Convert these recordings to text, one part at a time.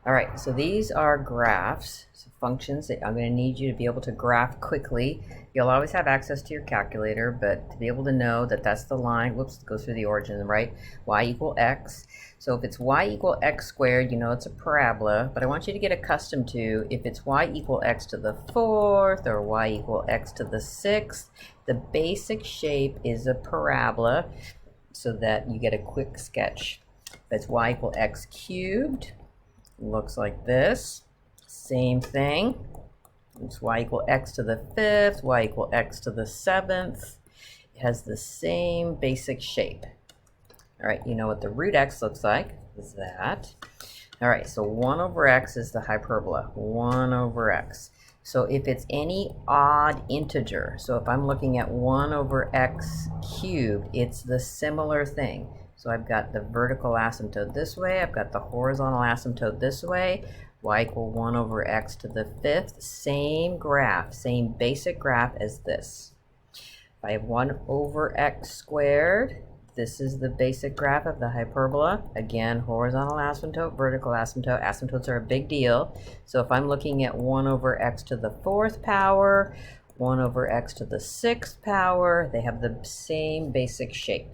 All right, so these are graphs, so functions that I'm going to need you to be able to graph quickly. You'll always have access to your calculator, but to be able to know that that's the line, whoops, it goes through the origin, right? Y equal x. So if it's y equal x squared, you know it's a parabola, but I want you to get accustomed to if it's y equal x to the fourth or y equal x to the sixth, the basic shape is a parabola so that you get a quick sketch. If it's y equal x cubed, looks like this. Same thing. It's y equal x to the fifth, y equal x to the seventh. It has the same basic shape. All right, you know what the root x looks like, is that. All right, so 1 over x is the hyperbola, 1 over x. So if it's any odd integer, so if I'm looking at 1 over x cubed, it's the similar thing. So I've got the vertical asymptote this way, I've got the horizontal asymptote this way, y equal 1 over x to the fifth, same graph, same basic graph as this. If I have 1 over x squared, this is the basic graph of the hyperbola. Again, horizontal asymptote, vertical asymptote. Asymptotes are a big deal. So if I'm looking at 1 over x to the fourth power, 1 over x to the sixth power, they have the same basic shape.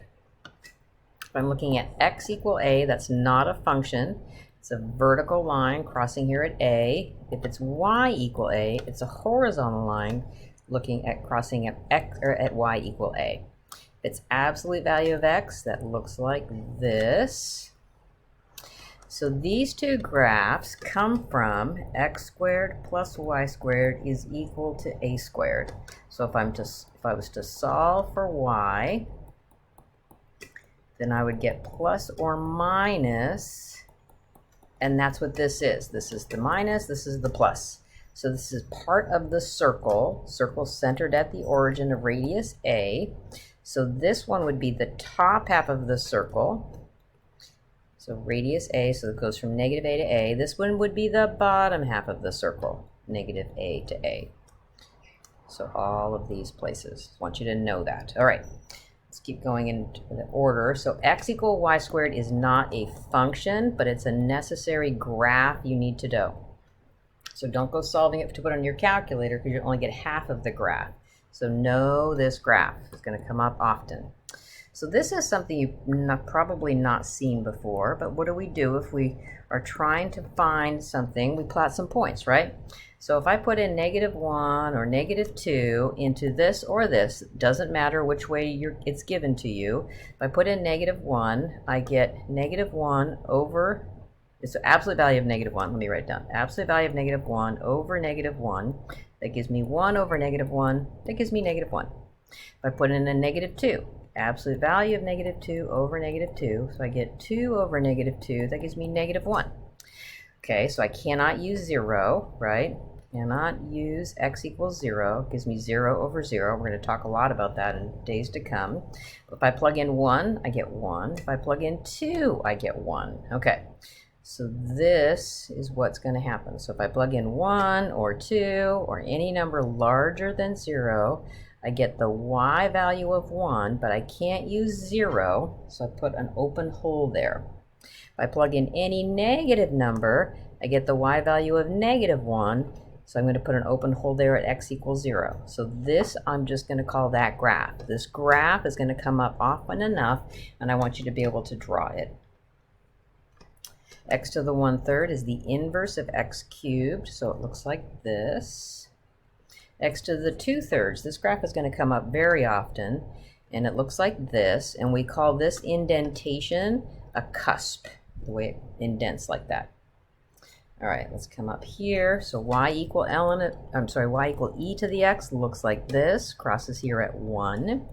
If I'm looking at x equal a, that's not a function. It's a vertical line crossing here at a. If it's y equal a, it's a horizontal line looking at crossing at x or at y equal a. If it's absolute value of x, that looks like this. So these two graphs come from x squared plus y squared is equal to a squared. So if I was to solve for y, then I would get plus or minus, and that's what this is. This is the minus, this is the plus. So this is part of the circle centered at the origin of radius a. So this one would be the top half of the circle. So radius a, so it goes from negative a to a. This one would be the bottom half of the circle, negative a to a. So all of these places. I want you to know that. All right. Let's keep going in the order. So x equal y squared is not a function, but it's a necessary graph you need to know. So don't go solving it to put on your calculator because you only get half of the graph. So know this graph. It's going to come up often. So this is something you've probably not seen before, but what do we do if we are trying to find something? We plot some points, right? So if I put in -1 or -2 into this or this, doesn't matter which way it's given to you. If I put in -1, I get -1 over, it's the absolute value of -1. Let me write it down. Absolute value of -1 over -1. That gives me 1 over -1. That gives me -1. If I put in a -2, absolute value of -2 over -2. So I get 2 over -2. That gives me -1. Okay, so I cannot use 0, right? Cannot use x equals 0. It gives me 0 over 0. We're going to talk a lot about that in days to come. If I plug in 1, I get 1. If I plug in 2, I get 1. Okay, so this is what's going to happen. So if I plug in 1 or 2 or any number larger than 0, I get the y value of 1, but I can't use 0, so I put an open hole there. If I plug in any negative number, I get the y value of -1, so I'm going to put an open hole there at x equals 0. So this, I'm just going to call that graph. This graph is going to come up often enough, and I want you to be able to draw it. X to the 1/3 is the inverse of x cubed, so it looks like this. X to the 2/3, this graph is going to come up very often, and it looks like this, and we call this indentation a cusp, the way it indents like that. All right, let's come up here. So y equal y equal e to the x looks like this, crosses here at 1.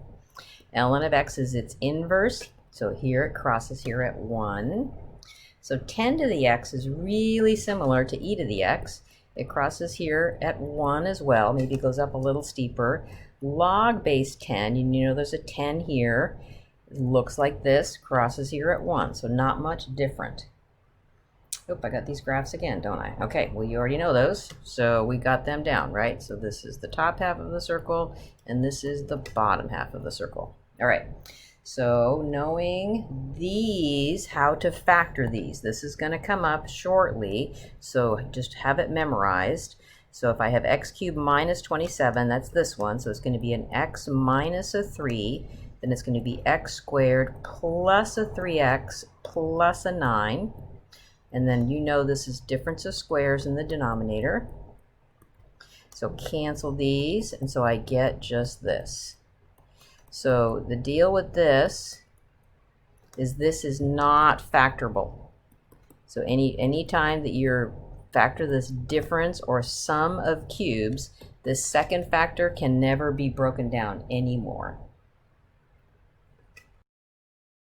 ln of x is its inverse, so here it crosses here at 1. So 10 to the x is really similar to e to the x. It crosses here at 1 as well. Maybe it goes up a little steeper. Log base 10, you know there's a 10 here. It looks like this, crosses here at 1, so not much different. Oop, I got these graphs again, don't I? Okay, well, you already know those, so we got them down, right? So this is the top half of the circle, and this is the bottom half of the circle. All right, So knowing these, how to factor these, this is going to come up shortly, so just have it memorized. So if I have x cubed minus 27, that's this one, so it's going to be an x minus a 3, then it's going to be x squared plus a 3x plus a 9, and then you know this is difference of squares in the denominator. So cancel these, and so I get just this. So the deal with this is not factorable. So any time that you're factor this difference or sum of cubes, this second factor can never be broken down anymore.